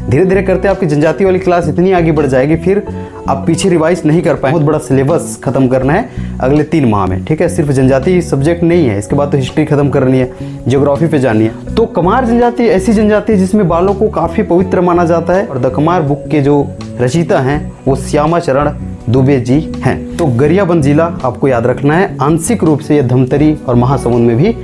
धीरे धीरे करते आपकी जनजाति वाली क्लास इतनी आगे बढ़ जाएगी, फिर आप पीछे रिवाइज नहीं कर पाए। बहुत बड़ा सिलेबस खत्म करना है अगले 3 माह में, ठीक है। सिर्फ जनजाति सब्जेक्ट नहीं है, इसके बाद तो हिस्ट्री खत्म करनी है, ज्योग्राफी पे जानी है। तो कमार जनजाति ऐसी जनजाति है जिसमें बालों को काफ़ी पवित्र माना जाता है। और द कमार बुक के जो रचयिता हैं वो श्यामा चरण दुबे जी हैं। तो गरियाबंद जिला आपको याद रखना है, आंशिक रूप से ये धमतरी और महासमुंद में भी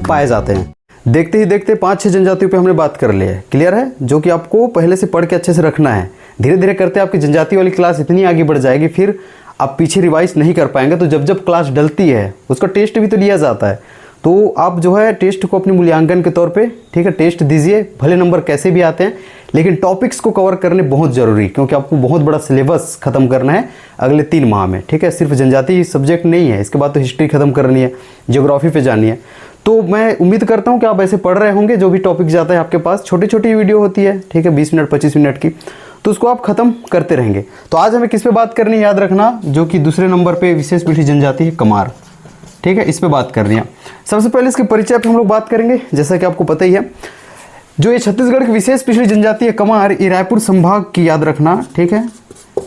पाए जाते हैं। देखते ही देखते 5-6 जनजातियों पे हमने बात कर ली है, क्लियर है, जो कि आपको पहले से पढ़ के अच्छे से रखना है। धीरे धीरे करते आपकी जनजाति वाली क्लास इतनी आगे बढ़ जाएगी, फिर आप पीछे रिवाइज नहीं कर पाएंगे। तो जब जब क्लास डलती है उसका टेस्ट भी तो लिया जाता है, तो आप जो है टेस्ट को अपने मूल्यांकन के तौर पे, ठीक है, टेस्ट दीजिए, भले नंबर कैसे भी आते हैं, लेकिन टॉपिक्स को कवर करने बहुत ज़रूरी, क्योंकि आपको बहुत बड़ा सिलेबस खत्म करना है अगले 3 माह में, ठीक है। सिर्फ जनजाति सब्जेक्ट नहीं है, इसके बाद तो हिस्ट्री खत्म करनी है, ज्योग्राफी पे जानी है। तो मैं उम्मीद करता हूँ कि आप ऐसे पढ़ रहे होंगे। जो भी टॉपिक जाता है आपके पास, छोटी छोटी वीडियो होती है, ठीक है, 20 मिनट 25 मिनट की, तो उसको आप खत्म करते रहेंगे। तो आज हमें किस पे बात करनी है याद रखना, जो कि दूसरे नंबर पे विशेष पीढ़ी जनजाति है कमार, ठीक है, इस पे बात करनी है। सबसे पहले इसके परिचय पे हम लोग बात करेंगे। जैसा कि आपको पता ही है, जो ये छत्तीसगढ़ की विशेष पिछड़ी जनजाति है कमार, ये रायपुर संभाग की, याद रखना, ठीक है,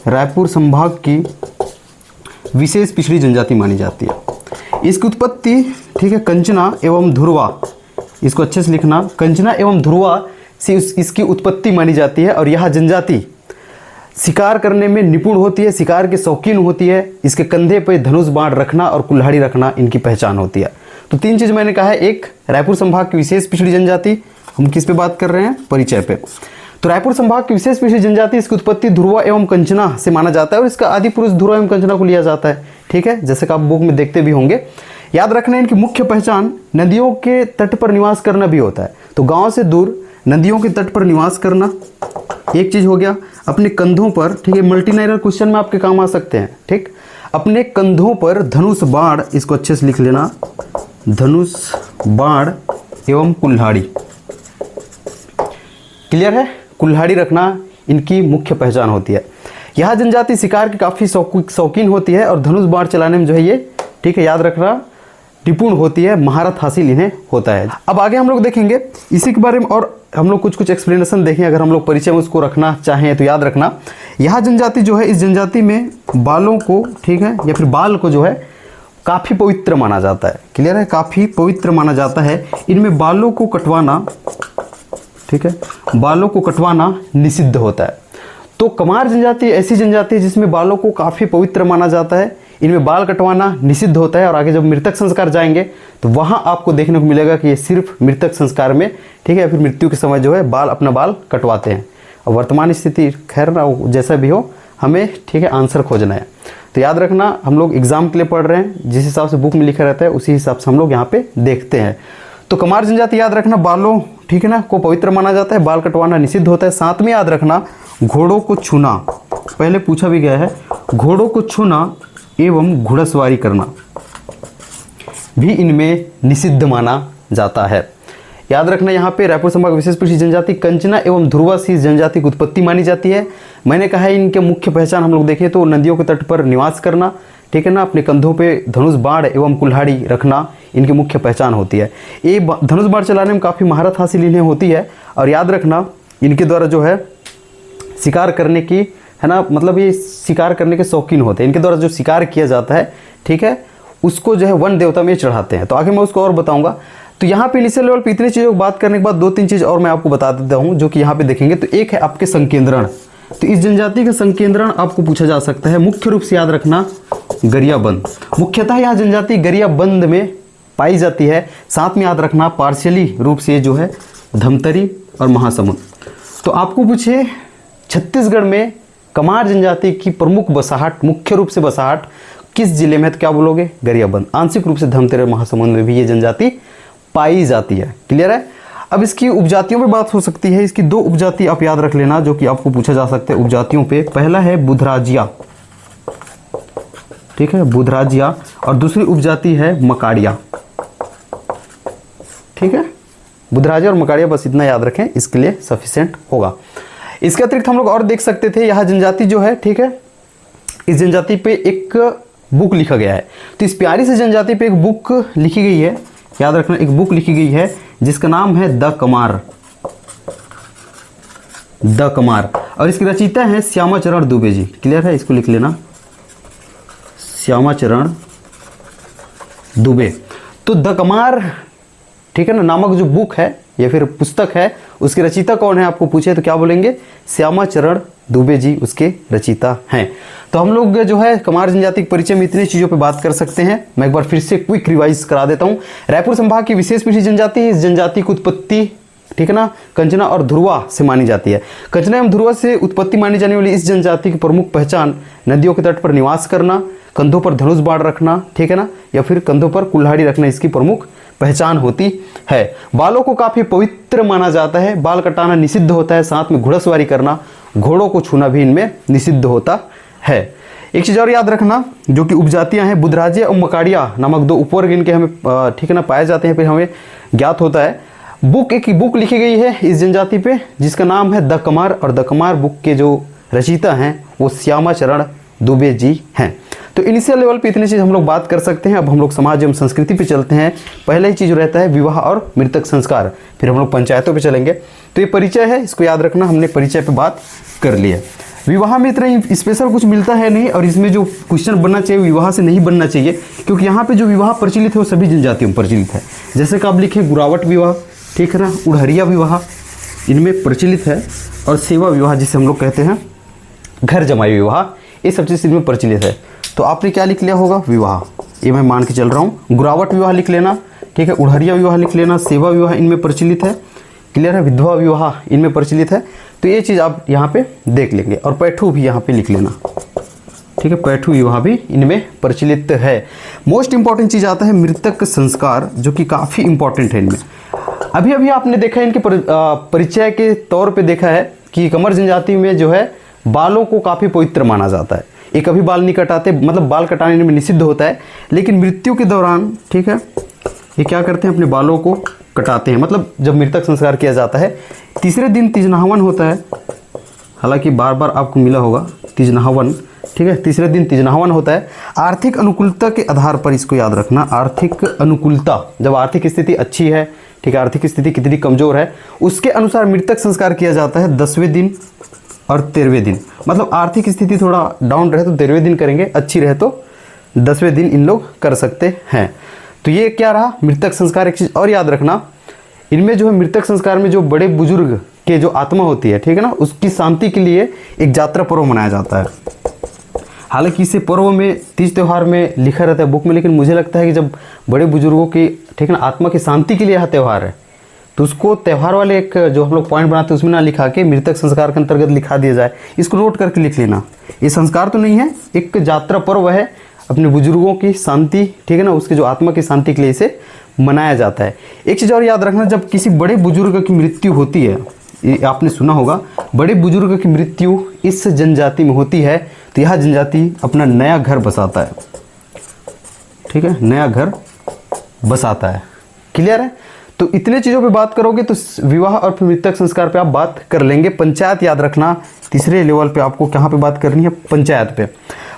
रायपुर संभाग की विशेष पिछड़ी जनजाति मानी जाती है। इसकी उत्पत्ति, ठीक है, कंचना एवं ध्रुवा, इसको अच्छे से लिखना, कंचना एवं ध्रुवा से इसकी उत्पत्ति मानी जाती है। और यह जनजाति शिकार करने में निपुण होती है, शिकार के शौकीन होती है। इसके कंधे पर धनुष बाण रखना और कुल्हाड़ी रखना इनकी पहचान होती है। तो 3 चीज़ मैंने कहा है। एक, रायपुर संभाग की विशेष पिछड़ी जनजाति, हम किस पे बात कर रहे हैं, परिचय पे। तो रायपुर संभाग की विशेष पिछड़ी जनजाति, इसकी उत्पत्ति ध्रुवा एवं कंचना से माना जाता है और इसका आदि पुरुष ध्रुवा एवं कंचना को लिया जाता है, ठीक है, जैसे कि आप बुक में देखते भी होंगे। याद रखना है, इनकी मुख्य पहचान नदियों के तट पर निवास करना भी होता है। तो गांव से दूर नदियों के तट पर निवास करना एक चीज हो गया। अपने कंधों पर, ठीक है, मल्टीनाइरल क्वेश्चन में आपके काम आ सकते हैं, ठीक, अपने कंधों पर धनुष बाण, इसको अच्छे से लिख लेना, धनुष बाण एवं कुल्हाड़ी, क्लियर है, कुल्हाड़ी रखना इनकी मुख्य पहचान होती है। यह जनजाति शिकार की काफ़ी शौकीन होती है और धनुष बाण चलाने में जो है ये, ठीक है, याद रखना, निपुण होती है, महारत हासिल इन्हें होता है। अब आगे हम लोग देखेंगे इसी के बारे में, और हम लोग कुछ एक्सप्लेनेशन देखें। अगर हम लोग परिचय में उसको रखना चाहें तो याद रखना, यह जनजाति जो है, इस जनजाति में बालों को, ठीक है, या फिर बाल को जो है काफ़ी पवित्र माना जाता है, क्लियर है, काफ़ी पवित्र माना जाता है। इनमें बालों को कटवाना, ठीक है, बालों को कटवाना निषिद्ध होता है। तो कमार जनजाति ऐसी जनजाति है जिसमें बालों को काफ़ी पवित्र माना जाता है, इनमें बाल कटवाना निषिद्ध होता है। और आगे जब मृतक संस्कार जाएंगे तो वहाँ आपको देखने को मिलेगा कि ये सिर्फ मृतक संस्कार में, ठीक है, फिर मृत्यु के समय जो है अपना बाल कटवाते हैं। और वर्तमान स्थिति खैर ना जैसा भी हो, हमें, ठीक है, आंसर खोजना है। तो याद रखना, हम लोग एग्जाम के लिए पढ़ रहे हैं, जिस हिसाब से बुक में लिखा रहता है उसी हिसाब से हम लोग यहाँ पे देखते हैं। तो कमार जनजाति याद रखना, बालों, ठीक है ना, को पवित्र माना जाता है, बाल कटवाना निषिद्ध होता है। साथ में याद रखना, घोड़ों को छूना, पहले पूछा भी गया है, घोड़ों को छूना एवं घुड़सवारी करना भी इनमें निषिद्ध माना जाता है। याद रखना, यहाँ पे रायपुर संभाग विशेष पिछड़ी जनजाति कंचना एवं ध्रुवा से इस जनजाति की उत्पत्ति मानी जाती है। मैंने कहा है इनके मुख्य पहचान हम लोग देखें तो नदियों के तट पर निवास करना, ठीक है ना, अपने कंधों पे धनुष बाण एवं कुल्हाड़ी रखना इनकी मुख्य पहचान होती है। ये धनुष बाण चलाने में काफ़ी महारत हासिल इन्हें होती है। और याद रखना, इनके द्वारा जो है शिकार करने की, है ना, मतलब ये शिकार करने के शौकीन होते हैं। इनके द्वारा जो शिकार किया जाता है, ठीक है, उसको जो है वन देवता में चढ़ाते हैं। तो आगे मैं उसको और बताऊंगा। तो यहाँ पे इनिशियल लेवल पे इतनी चीज़ों की बात करने के बाद 2-3 चीज़ और मैं आपको बता देता हूँ, जो कि यहाँ पे देखेंगे। तो एक है आपके संकेंद्रण। तो इस जनजाति का संकेंद्रण आपको पूछा जा सकता है। मुख्य रूप से याद रखना, गरियाबंद, मुख्यतः यह जनजाति गरियाबंद में पाई जाती है। साथ में याद रखना, पार्शियली रूप से जो है धमतरी और महासमुंद। तो आपको पूछे छत्तीसगढ़ में कमार जनजाति की प्रमुख बसाहट, मुख्य रूप से बसाहट किस जिले में है, तो क्या बोलोगे, गरियाबंद। आंशिक रूप से धमतरी और महासमुंद में भी ये जनजाति पाई जाती है, क्लियर है। अब इसकी उपजातियों पे बात हो सकती है। इसकी 2 उपजाति आप याद रख लेना, जो कि आपको पूछा जा सकता है उपजातियों पे। पहला है बुधराजिया, ठीक है, बुधराजिया, और दूसरी उपजाति है मकाड़िया, ठीक है। बुधराजिया और मकाड़िया, बस इतना याद रखें, इसके लिए सफिशिएंट होगा। इसके अतिरिक्त हम लोग और देख सकते थे, यह जनजाति जो है, ठीक है, इस जनजाति पे एक बुक लिखा गया है। तो इस प्यारी से जनजाति पे एक बुक लिखी गई है, याद रखना, एक बुक लिखी गई है जिसका नाम है द कमार, द कमार, और इसके रचयिता हैं श्यामाचरण दुबे जी। क्लियर है, इसको लिख लेना, श्यामाचरण दुबे। तो द कमार, ठीक है ना, नामक जो बुक है या फिर पुस्तक है, उसके रचयिता कौन है आपको पूछे तो क्या बोलेंगे, श्यामाचरण दुबे जी उसके रचयिता हैं। तो हम लोग जो है कमार जनजाति के परिचय में इतनी चीज़ों पे बात कर सकते हैं। मैं एक बार फिर से क्विक रिवाइज करा देता हूँ। रायपुर संभाग की विशेष पीढ़ी जनजाति, इस जनजाति की उत्पत्ति, ठीक है ना, कंचना और ध्रुवा से मानी जाती है। कंचना एवं ध्रुवा से उत्पत्ति मानी जाने वाली इस जनजाति की प्रमुख पहचान नदियों के तट पर निवास करना, कंधों पर धनुष बाण रखना, ठीक है ना, या फिर कंधों पर कुल्हाड़ी रखना इसकी प्रमुख पहचान होती है। बालों को काफी पवित्र माना जाता है, बाल कटाना निषिद्ध होता है, साथ में घुड़सवारी करना, घोड़ों को छूना भी इनमें निषिद्ध होता है। एक चीज और याद रखना, जो कि उपजातियां हैं बुधराजिया और मकाड़िया नामक दो उपवर्ग इनके हमें, ठीक है ना, पाए जाते हैं, फिर हमें ज्ञात होता है। एक बुक लिखी गई है इस जनजाति पे जिसका नाम है द कमार, और द कमार बुक के जो रचयिता हैं वो श्यामाचरण दुबे जी हैं। तो इनिशियल लेवल पे इतनी चीज़ हम लोग बात कर सकते हैं। अब हम लोग समाज एवं संस्कृति पे चलते हैं। पहला ही चीज़ रहता है विवाह और मृतक संस्कार, फिर हम लोग पंचायतों पे चलेंगे। तो ये परिचय है, इसको याद रखना, हमने परिचय पे बात कर लिया। विवाह में इतना ही स्पेशल कुछ मिलता है नहीं, और इसमें जो क्वेश्चन बनना चाहिए विवाह से नहीं बनना चाहिए, क्योंकि यहाँ पे जो विवाह प्रचलित है वो सभी जनजातियों में प्रचलित है। जैसे कि आप लिखे गुरावट विवाह, ठीक है ना, उड़हरिया विवाह इनमें प्रचलित है, और सेवा विवाह जिसे हम लोग कहते हैं घर जमाई विवाह, ये सब चीज़ इनमें प्रचलित है। तो आपने क्या लिख लिया होगा, विवाह, ये मैं मान के चल रहा हूँ। गुरावट विवाह लिख लेना, ठीक है, उड़हरिया विवाह लिख लेना, सेवा विवाह इनमें प्रचलित है, क्लियर है, विधवा विवाह इनमें प्रचलित है। तो ये चीज़ आप यहाँ पे देख लेंगे, और पैठू भी यहाँ पे लिख लेना, ठीक है, पैठू विवाह भी इनमें प्रचलित है। मोस्ट इंपॉर्टेंट चीज़ आता है मृतक संस्कार, जो कि काफ़ी इंपॉर्टेंट है इनमें। अभी अभी आपने देखा है इनके परिचय के तौर पे देखा है कि कमर जनजाति में जो है बालों को काफ़ी पवित्र माना जाता है। ये कभी बाल नहीं कटाते, मतलब बाल कटाने में निषिद्ध होता है, लेकिन मृत्यु के दौरान, ठीक है, ये क्या करते हैं, अपने बालों को कटाते हैं। मतलब जब मृतक संस्कार किया जाता है, तीसरे दिन तिजनाहवन होता है, हालांकि बार बार आपको मिला होगा तिजनाहवन, ठीक है, तीसरे दिन तिजनाहवन होता है। आर्थिक अनुकूलता के आधार पर इसको याद रखना, आर्थिक अनुकूलता, जब आर्थिक स्थिति अच्छी है, ठीक है, आर्थिक स्थिति कितनी कमजोर है, उसके अनुसार मृतक संस्कार किया जाता है 10वें दिन और 13वें दिन। मतलब आर्थिक स्थिति थोड़ा डाउन रहे तो 13वें दिन करेंगे, अच्छी रहे तो 10वें दिन इन लोग कर सकते हैं। तो ये क्या रहा, मृतक संस्कार। एक चीज़ और याद रखना, इनमें जो है मृतक संस्कार में जो बड़े बुजुर्ग के जो आत्मा होती है, ठीक है ना, उसकी शांति के लिए एक यात्रा पर्व मनाया जाता है। हालांकि इसे पर्व में तीज त्यौहार में लिखा रहता है बुक में, लेकिन मुझे लगता है कि जब बड़े बुजुर्गों की, ठीक है ना, आत्मा की शांति के लिए यह त्यौहार है, तो उसको त्यौहार वाले एक जो हम लोग पॉइंट बनाते हैं उसमें ना लिखा के मृतक संस्कार के अंतर्गत लिखा दिया जाए। इसको नोट करके लिख लेना, ये संस्कार तो नहीं है, एक यात्रा पर्व है अपने बुजुर्गों की शांति, ठीक है ना, उसके जो आत्मा की शांति के लिए इसे मनाया जाता है। एक चीज़ और याद रखना, जब किसी बड़े बुजुर्ग की मृत्यु होती है, ये आपने सुना होगा, बड़े बुजुर्ग की मृत्यु इस जनजाति में होती है, तो यह जनजाति अपना नया घर बसाता है, ठीक है, नया घर बसाता है। क्लियर है। तो इतने चीज़ों पे बात करोगे तो विवाह और फिर मृतक संस्कार पे आप बात कर लेंगे। पंचायत याद रखना, तीसरे लेवल पे आपको कहाँ पे बात करनी है, पंचायत पे।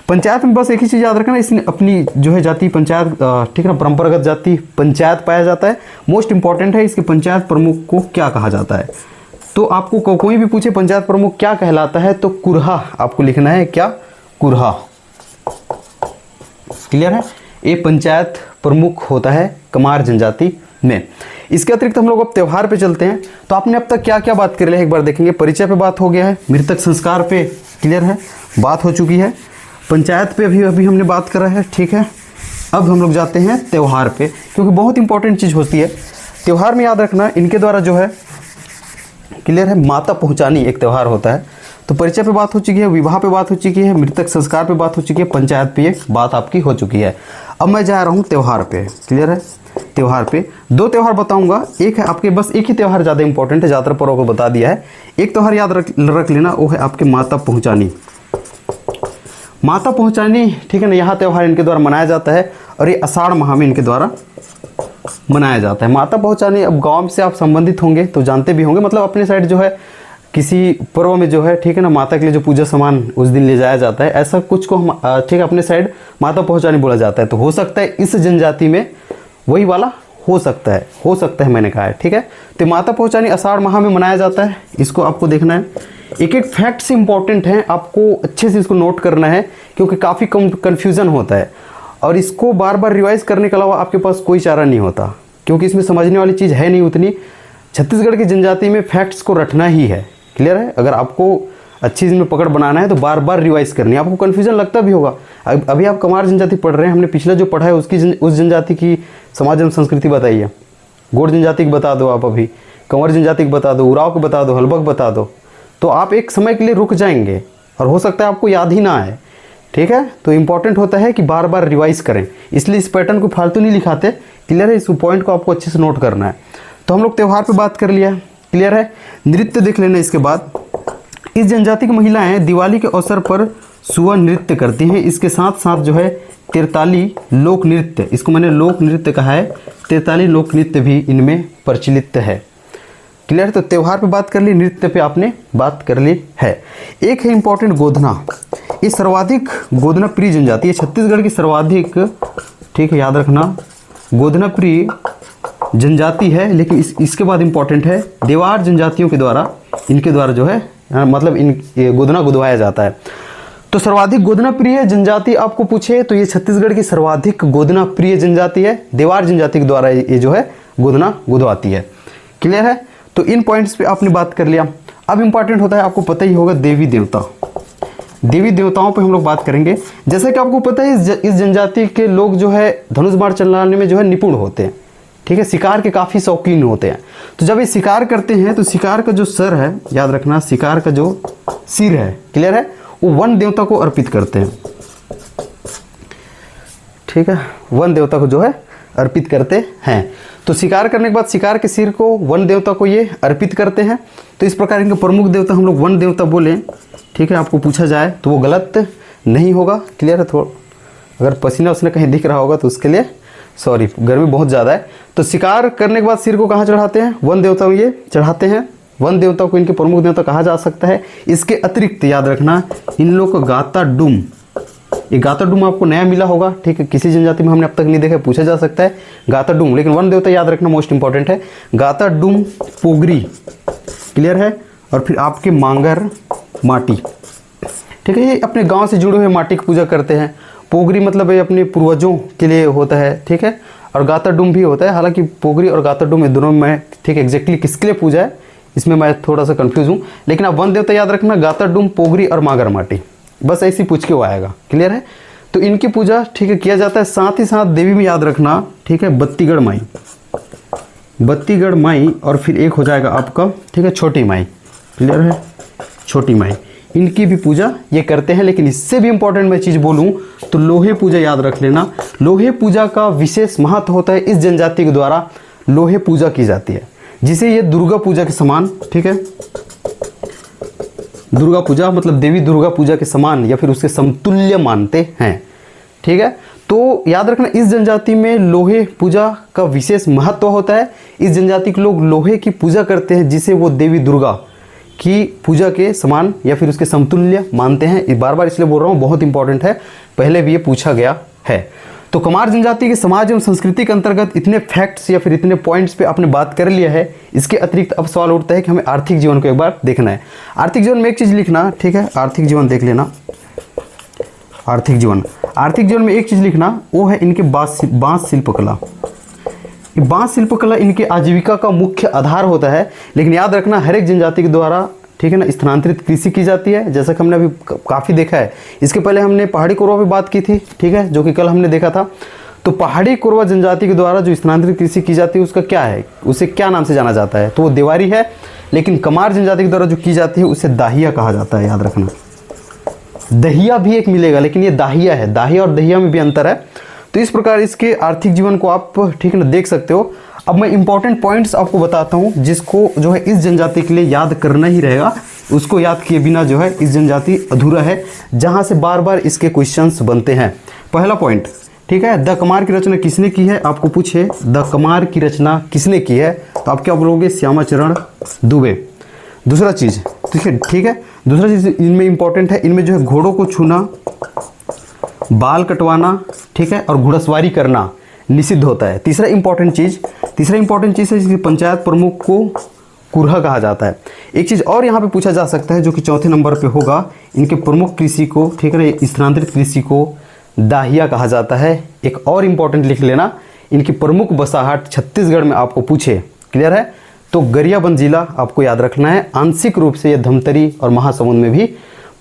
पंचायत में बस एक ही चीज़ याद रखना, इसने अपनी जो है जाति पंचायत, ठीक है ना, परंपरागत जाति पंचायत पाया जाता है। मोस्ट इंपॉर्टेंट है, इसके पंचायत प्रमुख को क्या कहा जाता है। तो आपको कोई भी पूछे पंचायत प्रमुख क्या कहलाता है, तो कुरहा आपको लिखना है, क्या, कुरहा। क्लियर है। ये पंचायत प्रमुख होता है कमार जनजाति में। इसके अतिरिक्त हम लोग अब त्यौहार पे चलते हैं। तो आपने अब तक क्या क्या बात कर लिया है एक बार देखेंगे। परिचय पे बात हो गया है, मृतक संस्कार पे क्लियर है, बात हो चुकी है, पंचायत पे अभी हमने बात करा है, ठीक है। अब हम लोग जाते हैं त्यौहार पे, क्योंकि बहुत इंपॉर्टेंट चीज़ होती है त्यौहार में। याद रखना, इनके द्वारा जो है क्लियर है, माता पहुँचानी एक त्यौहार होता है। तो परिचय पे बात हो चुकी है, विवाह पे बात हो चुकी है, मृतक संस्कार पे बात हो चुकी है, पंचायत पे एक बात आपकी हो चुकी है। अब मैं जा रहा हूँ त्यौहार पे। क्लियर है। त्यौहार पे दो त्यौहार बताऊंगा, एक है आपके, बस एक ही त्यौहार ज़्यादा इंपॉर्टेंट है, ज़्यादातर पर्व को बता दिया है। एक त्यौहार याद रख लेना, वो है आपके माता पहुँचानी। माता पहुँचानी, ठीक है ना, यहाँ त्यौहार इनके द्वारा मनाया जाता है, और ये आषाढ़ माह में इनके द्वारा मनाया जाता है। माता पहुँचानी, अब गाँव से आप संबंधित होंगे तो जानते भी होंगे, मतलब अपने साइड जो है किसी पर्व में जो है, ठीक है ना, माता के लिए जो पूजा सामान उस दिन ले जाया जाता है, ऐसा कुछ को हम, ठीक है, अपने साइड माता पहुँचानी बोला जाता है। तो हो सकता है इस जनजाति में वही वाला हो सकता है मैंने कहा है, ठीक है। तो माता पहुँचानी आषाढ़ माह में मनाया जाता है, इसको आपको देखना है। एक एक फैक्ट्स इंपॉर्टेंट हैं, आपको अच्छे से इसको नोट करना है क्योंकि काफ़ी कन्फ्यूज़न होता है और इसको बार बार रिवाइज करने के अलावा आपके पास कोई चारा नहीं होता क्योंकि इसमें समझने वाली चीज़ है नहीं उतनी। छत्तीसगढ़ की जनजाति में फैक्ट्स को रटना ही है, क्लियर है। अगर आपको अच्छी इसमें पकड़ बनाना है तो बार बार रिवाइज करनी है। आपको कन्फ्यूजन लगता भी होगा, अभी आप कमार जनजाति पढ़ रहे हैं, हमने पिछला जो पढ़ा है उस जनजाति की समाज एवं संस्कृति बताइए। गोड़ जनजाति की बता दो आप, अभी कंवर जनजाति की बता दो, उराव को बता दो, हलबक बता दो, तो आप एक समय के लिए रुक जाएंगे और हो सकता है आपको याद ही ना आए, ठीक है। तो इंपॉर्टेंट होता है कि बार बार रिवाइज करें, इसलिए इस पैटर्न को फालतू नहीं लिखाते, क्लियर है। इस पॉइंट को आपको अच्छे से नोट करना है। तो हम लोग त्यौहार पे बात कर लिया, क्लियर है। नृत्य देख लेना इसके बाद। इस जनजाति की महिलाएं दिवाली के अवसर पर सुअर नृत्य करती हैं। इसके साथ साथ जो है तिरताली लोक नृत्य, इसको मैंने लोक नृत्य कहा है, तिरताली लोक नृत्य भी इनमें प्रचलित है, क्लियर। तो त्यौहार पे बात कर ली, नृत्य पे आपने बात कर ली है। एक है इंपॉर्टेंट गोधना, ये सर्वाधिक गोधना प्रिय जनजाति है, छत्तीसगढ़ की सर्वाधिक, ठीक है, याद रखना, गोधना प्रिय जनजाति है। लेकिन इसके बाद इंपॉर्टेंट है देवार जनजातियों के द्वारा, इनके द्वारा जो है मतलब इन गोधना गुदवाया जाता है। तो सर्वाधिक गोधना प्रिय जनजाति आपको पूछे तो ये छत्तीसगढ़ की सर्वाधिक गोधना प्रिय जनजाति है, देवार जनजाति के द्वारा ये जो है गोधना गुदवाती है, क्लियर है। तो इन पॉइंट्स पे आपने बात कर लिया। अब इंपॉर्टेंट होता है, आपको पता ही होगा, देवी देवता, देवी देवताओं पे हम लोग बात करेंगे। जैसे कि आपको पता है इस जनजाति के लोग जो है धनुष बाण चलाने में जो है निपुण होते हैं, ठीक है, शिकार के काफ़ी शौकीन होते हैं। तो जब ये शिकार करते हैं तो शिकार का जो सर है, याद रखना, शिकार का जो सिर है, क्लियर है, वो वन देवता को अर्पित करते हैं, ठीक है, वन देवता को जो है अर्पित करते हैं। तो शिकार करने के बाद शिकार के सिर को वन देवता को ये अर्पित करते हैं। तो इस प्रकार इनके प्रमुख देवता हम लोग वन देवता बोले, ठीक है, आपको पूछा जाए तो वो गलत नहीं होगा, क्लियर है। थोड़ा अगर पसीना उसने कहीं दिख रहा होगा तो उसके लिए सॉरी, गर्मी बहुत ज़्यादा है। तो शिकार करने के बाद सिर को कहाँ चढ़ाते हैं, वन देवता को ये चढ़ाते हैं। वन देवता को इनके प्रमुख देवता कहा जा सकता है। इसके अतिरिक्त याद रखना इन लोग को गाता डूम, ये गाता डूम आपको नया मिला होगा, ठीक है, किसी जनजाति में हमने अब तक नहीं देखा, पूछा जा सकता है गाता डूम। लेकिन वन देवता याद रखना मोस्ट इंपॉर्टेंट है, गाता डूम पोगरी, क्लियर है। और फिर आपके मांगर माटी, ठीक है, ये अपने गांव से जुड़े हुए माटी की पूजा करते हैं। पोगरी मतलब ये अपने पूर्वजों के लिए होता है, ठीक है, और गाता डूम भी होता है। हालांकि पोगरी और गाता डूम दोनों में, ठीक है, एग्जैक्टली किसके लिए पूजा है इसमें मैं थोड़ा सा कंफ्यूज हूँ। लेकिन आप वन देवता याद रखना, गाता डूम, पोगरी और मांगर माटी, बस ऐसी पूछ के वो आएगा, क्लियर है। तो इनकी पूजा, ठीक है, किया जाता है। साथ ही साथ देवी में याद रखना, ठीक है, बत्तीगढ़ माई, बत्तीगढ़ माई, और फिर एक हो जाएगा आपका, ठीक है, छोटी माई, क्लियर है, छोटी माई, इनकी भी पूजा ये करते हैं। लेकिन इससे भी इंपॉर्टेंट मैं चीज़ बोलूँ तो लोहे पूजा याद रख लेना। लोहे पूजा का विशेष महत्व होता है, इस जनजाति के द्वारा लोहे पूजा की जाती है, जिसे ये दुर्गा पूजा के समान, ठीक है, दुर्गा पूजा मतलब देवी दुर्गा पूजा के समान या फिर उसके समतुल्य मानते हैं, ठीक है। तो याद रखना इस जनजाति में लोहे पूजा का विशेष महत्व होता है। इस जनजाति के लोग लोहे की पूजा करते हैं, जिसे वो देवी दुर्गा की पूजा के समान या फिर उसके समतुल्य मानते हैं। बार बार इसलिए बोल रहा हूँ, बहुत इंपॉर्टेंट है, पहले भी ये पूछा गया है। तो कमार जनजाति के समाज एवं संस्कृति के अंतर्गत इतने फैक्ट्स या फिर इतने पॉइंट्स पे आपने बात कर लिया है। इसके अतिरिक्त अब सवाल उठता है कि हमें आर्थिक जीवन को एक बार देखना है। आर्थिक जीवन में एक चीज़ लिखना, ठीक है, आर्थिक जीवन देख लेना। आर्थिक जीवन में एक चीज़ लिखना, वो है इनके बाँस शिल्पकला। बाँस शिल्पकला इनके आजीविका का मुख्य आधार होता है। लेकिन याद रखना हर एक जनजाति के द्वारा, ठीक है ना, स्थानांतरित कृषि की जाती है, जैसा कि हमने अभी काफ़ी देखा है। इसके पहले हमने पहाड़ी कोरवा पे बात की थी, ठीक है, जो कि कल हमने देखा था। तो पहाड़ी कोरवा जनजाति के द्वारा जो स्थानांतरित कृषि की जाती है उसका क्या है, उसे क्या नाम से जाना जाता है, तो वो देवारी है। लेकिन कमार जनजाति के द्वारा जो की जाती है उसे दाहिया कहा जाता है, याद रखना। दहिया भी एक मिलेगा, लेकिन ये दाहिया है, दाहिया और दहिया में भी अंतर है। तो इस प्रकार इसके आर्थिक जीवन को आप, ठीक है ना, देख सकते हो। अब मैं इंपॉर्टेंट पॉइंट्स आपको बताता हूँ, जिसको जो है इस जनजाति के लिए याद करना ही रहेगा। उसको याद किए बिना जो है इस जनजाति अधूरा है, जहाँ से बार बार इसके क्वेश्चंस बनते हैं। पहला पॉइंट, ठीक है, द कमार की रचना किसने की है, आपको पूछे द कमार की रचना किसने की है, तो आप क्या बोलोगे, श्यामाचरण दुबे। दूसरा चीज़, ठीक है, दूसरा चीज़ इनमें इंपॉर्टेंट है, इनमें जो है घोड़ों को छूना, बाल कटवाना, ठीक है, और घुड़सवारी करना, निषिद्ध होता है। तीसरा इंपॉर्टेंट चीज़ है जिसकी पंचायत प्रमुख को कुरहा कहा जाता है। एक चीज़ और यहाँ पे पूछा जा सकता है जो कि चौथे नंबर पे होगा, इनके प्रमुख कृषि को, ठीक है ना, स्थानांतरित कृषि को दाहिया कहा जाता है। एक और इम्पॉर्टेंट लिख लेना, इनकी प्रमुख बसाहट छत्तीसगढ़ में आपको पूछे, क्लियर है, तो गरियाबंद जिला आपको याद रखना है। आंशिक रूप से ये धमतरी और महासमुंद में भी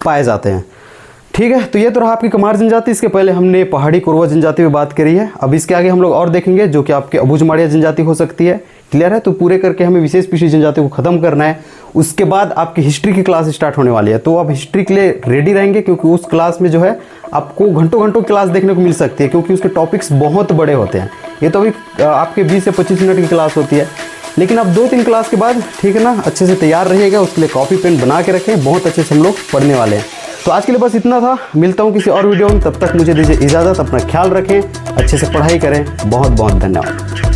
पाए जाते हैं। ठीक है, तो ये तो रहा आपकी कमार जनजाति। इसके पहले हमने पहाड़ी कोरवा जनजाति पे बात करी है। अब इसके आगे हम लोग और देखेंगे जो कि आपके अबूझमाड़िया जनजाति हो सकती है, क्लियर है। तो पूरे करके हमें विशेष पिछड़ी जनजाति को खत्म करना है। उसके बाद आपकी हिस्ट्री की क्लास स्टार्ट होने वाली है, तो आप हिस्ट्री के लिए रेडी रहेंगे क्योंकि उस क्लास में जो है आपको घंटों घंटों क्लास देखने को मिल सकती है क्योंकि उसके टॉपिक्स बहुत बड़े होते हैं। ये तो अभी आपके 20 से 25 मिनट की क्लास होती है, लेकिन अब 2-3 क्लास के बाद, ठीक है ना, अच्छे से तैयार रहिएगा। उसके लिए कॉपी पेन बना के रखें, बहुत अच्छे से हम लोग पढ़ने वाले हैं। तो आज के लिए बस इतना था, मिलता हूँ किसी और वीडियो में। तब तक मुझे दीजिए इजाज़त, अपना ख्याल रखें, अच्छे से पढ़ाई करें। बहुत बहुत धन्यवाद।